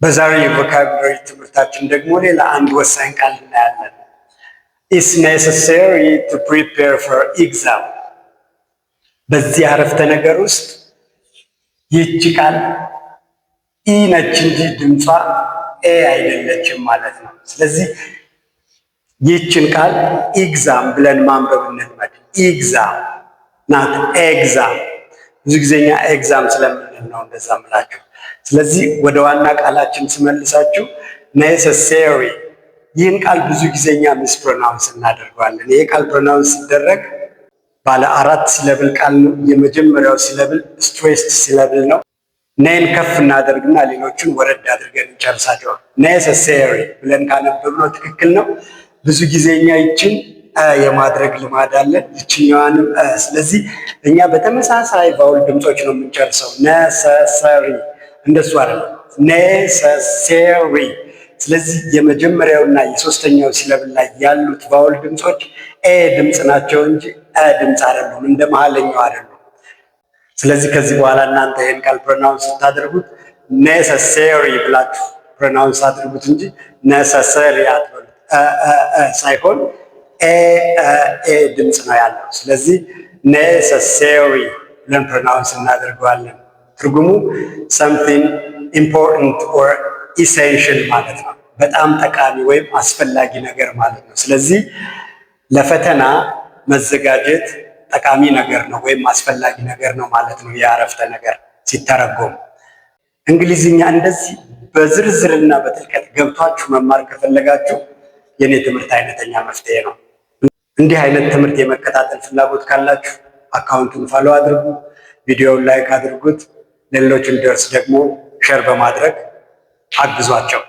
በዛሬው የቮካብላሪ ትምህርታችን ደግሞ ሌላ አንድ ወሳኝ ቃል እናያለን። It's necessary to prepare for exam። በዚህ አረፍተ ነገር ውስጥ ይህች ቃል ኢ ነች እንጂ ድምጿ ኤ አይደለችም ማለት ነው። ስለዚህ ይህችን ቃል ኤግዛም ብለን ማንበብ እንልመድ። ኤግዛም ናት ኤግዛም። ብዙ ጊዜኛ ኤግዛም ስለምንል ነው እንደዛ ምላችሁ። ስለዚህ ወደ ዋና ቃላችን ስመልሳችሁ ኔሰሰሪ። ይህን ቃል ብዙ ጊዜኛ ሚስ ፕሮናውንስ እናደርገዋለን። ይህ ቃል ፕሮናውንስ ሲደረግ ባለ 4 ሲለብል ቃል ነው። የመጀመሪያው ሲለብል ስትሬስድ ሲለብል ነው። ኔን ከፍ እናደርግና ሌሎቹን ወረድ አድርገን እንጨርሳቸው። ኔሰሰሪ ብለን ካነበብነው ትክክል ነው። ብዙ ጊዜኛ ይችን የማድረግ ልማድ አለ፣ ይችኛዋንም። ስለዚህ እኛ በተመሳሳይ ቫውል ድምጾች ነው የምንጨርሰው። ነሰሰሪ እንደሱ አይደለም፣ ኔሰሰሪ። ስለዚህ የመጀመሪያውና የሶስተኛው ሲለብል ላይ ያሉት ቫውል ድምጾች ኤ ድምፅ ናቸው እንጂ ድምፅ አይደሉም፣ እንደ መሀለኛው አይደሉም። ስለዚህ ከዚህ በኋላ እናንተ ይህን ቃል ፕሮናውንስ ስታደርጉት ኔሰሰሪ ብላችሁ ፕሮናውንስ አድርጉት እንጂ ነሰሰሪ አትበሉት። ሳይሆን ኤ ድምፅ ነው ያለው። ስለዚህ ኔሰሰሪ ብለን ፕሮናውንስ እናደርገዋለን። ትርጉሙ something important or essential ማለት ነው። በጣም ጠቃሚ ወይም አስፈላጊ ነገር ማለት ነው። ስለዚህ ለፈተና መዘጋጀት ጠቃሚ ነገር ነው ወይም አስፈላጊ ነገር ነው ማለት ነው የአረፍተ ነገር ሲተረጎም። እንግሊዝኛ እንደዚህ በዝርዝርና በጥልቀት ገብቷችሁ መማር ከፈለጋችሁ የኔ ትምህርት አይነተኛ መፍትሄ ነው። እንዲህ አይነት ትምህርት የመከታተል ፍላጎት ካላችሁ አካውንቱን ፎሎ አድርጉ፣ ቪዲዮውን ላይክ አድርጉት፣ ለሌሎች እንዲደርስ ደግሞ ሼር በማድረግ አግዟቸው።